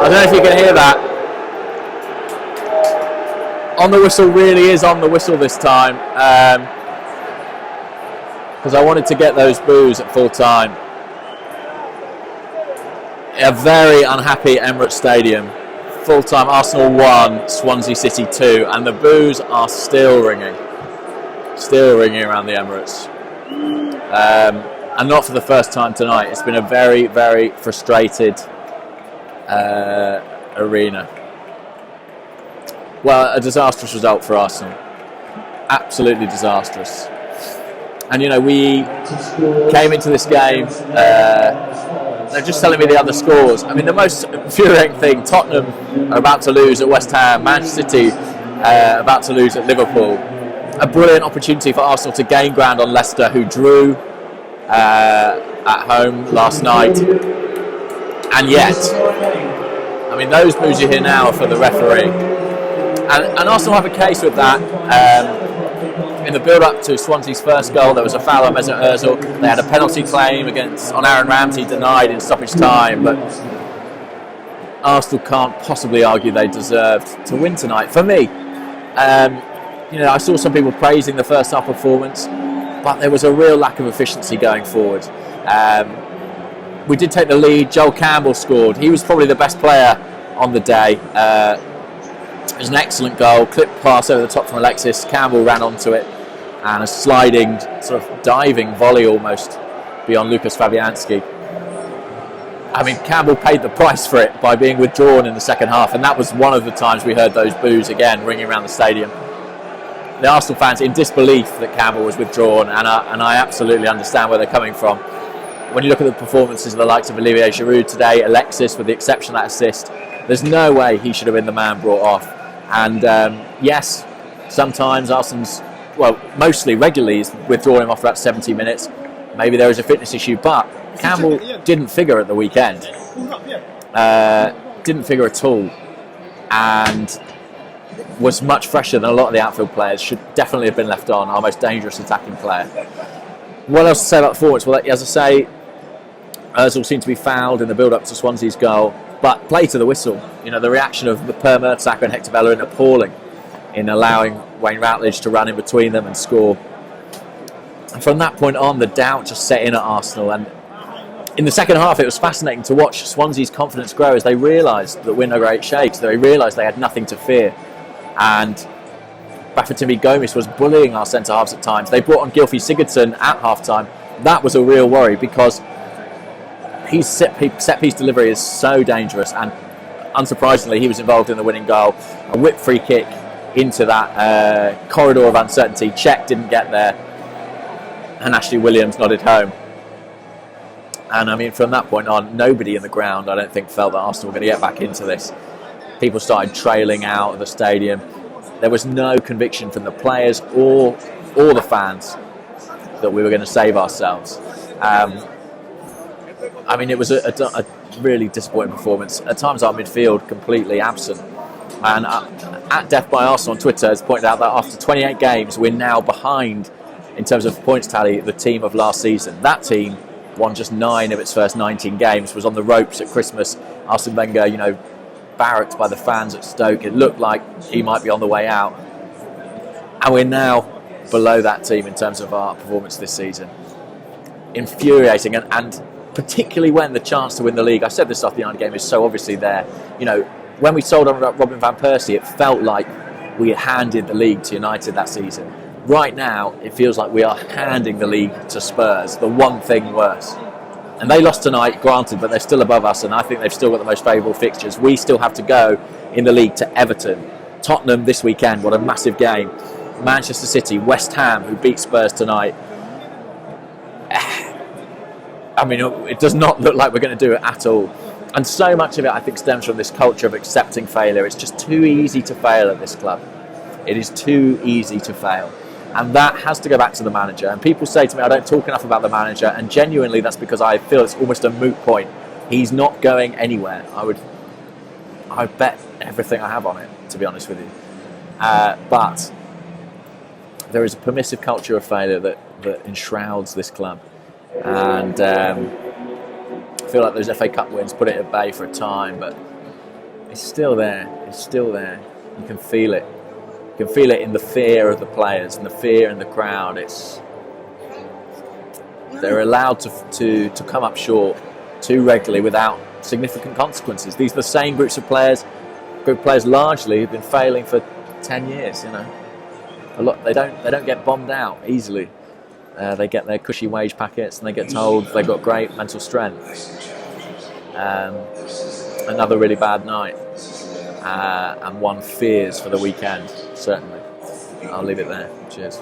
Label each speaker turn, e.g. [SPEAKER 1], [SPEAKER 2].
[SPEAKER 1] don't know if you can hear that. On the whistle really is on the whistle this time, because I wanted to get those boos at full time. A very unhappy Emirates Stadium. Full time, Arsenal 1, Swansea City 2, and the boos are still ringing around the Emirates. And not for the first time tonight. It's been a very, very frustrated arena. Well, a disastrous result for Arsenal. Absolutely disastrous. And you know, we came into this game, they're just telling me the other scores. I mean, the most infuriating thing, Tottenham are about to lose at West Ham, Manchester City about to lose at Liverpool. A brilliant opportunity for Arsenal to gain ground on Leicester, who drew at home last night. And yet, I mean, those boos you hear now are for the referee. And Arsenal have a case with that. In the build-up to Swansea's first goal, there was a foul on Mesut Ozil. They had a penalty claim on Aaron Ramsey, denied in stoppage time, but Arsenal can't possibly argue they deserved to win tonight. For me, you know, I saw some people praising the first half performance, but there was a real lack of efficiency going forward. We did take the lead. Joel Campbell scored. He was probably the best player on the day. It was an excellent goal, clipped pass over the top from Alexis. Campbell ran onto it, and a sliding, sort of diving volley almost beyond Lucas Fabianski. I mean, Campbell paid the price for it by being withdrawn in the second half, and that was one of the times we heard those boos again ringing around the stadium. The Arsenal fans in disbelief that Campbell was withdrawn, and I absolutely understand where they're coming from. When you look at the performances of the likes of Olivier Giroud today, Alexis with the exception of that assist, there's no way he should have been the man brought off. And yes, sometimes Arsenal's, well, mostly regularly is withdrawing him off about 70 minutes. Maybe there is a fitness issue, but Campbell didn't figure at the weekend. Didn't figure at all, and was much fresher than a lot of the outfield players. Should definitely have been left on, our most dangerous attacking player. What else to say about the performance? Well, as I say, Ozil seemed to be fouled in the build-up to Swansea's goal, but play to the whistle. You know, the reaction of the Mertesacker and Hector Bellerin appalling in allowing Wayne Routledge to run in between them and score. And from that point on, the doubt just set in at Arsenal. And in the second half, it was fascinating to watch Swansea's confidence grow as they realised that we're no great shakes. They realised they had nothing to fear. And Bafétimbi Gomis was bullying our centre-halves at times. They brought on Gylfi Sigurdsson at half-time. That was a real worry because his set-piece delivery is so dangerous, and unsurprisingly, he was involved in the winning goal. A whip free kick into that corridor of uncertainty. Cech didn't get there, and Ashley Williams nodded home. And I mean, from that point on, nobody in the ground, I don't think, felt that Arsenal were going to get back into this. People started trailing out of the stadium. There was no conviction from the players or the fans that we were going to save ourselves. I mean, it was a really disappointing performance. At times, our midfield completely absent. And at Death by Arsenal on Twitter has pointed out that after 28 games, we're now behind, in terms of points tally, the team of last season. That team won just 9 of its first 19 games, was on the ropes at Christmas. Arsene Wenger, you know, barracked by the fans at Stoke. It looked like he might be on the way out. And we're now below that team in terms of our performance this season. Infuriating, and particularly when the chance to win the league, I said this after the Ireland game, is so obviously there. You know, when we sold on Robin van Persie, it felt like we had handed the league to United that season. Right now, it feels like we are handing the league to Spurs, the one thing worse. And they lost tonight, granted, but they're still above us, and I think they've still got the most favourable fixtures. We still have to go in the league to Everton. Tottenham this weekend, what a massive game. Manchester City, West Ham, who beat Spurs tonight. I mean, it does not look like we're going to do it at all. And so much of it, I think, stems from this culture of accepting failure. It's just too easy to fail at this club. It is too easy to fail. And that has to go back to the manager. And people say to me, I don't talk enough about the manager. And genuinely, that's because I feel it's almost a moot point. He's not going anywhere. I bet everything I have on it, to be honest with you. But there is a permissive culture of failure that enshrouds this club. And I feel like those FA Cup wins put it at bay for a time, but It's still there. It's still there. You can feel it. You can feel it in the fear of the players and the fear in the crowd. They're allowed to come up short too regularly without significant consequences. These are the same group of players largely who've been failing for 10 years. A lot they don't get bombed out easily. They get their cushy wage packets and they get told they've got great mental strength. Another really bad night, and one fears for the weekend, certainly. I'll leave it there. Cheers.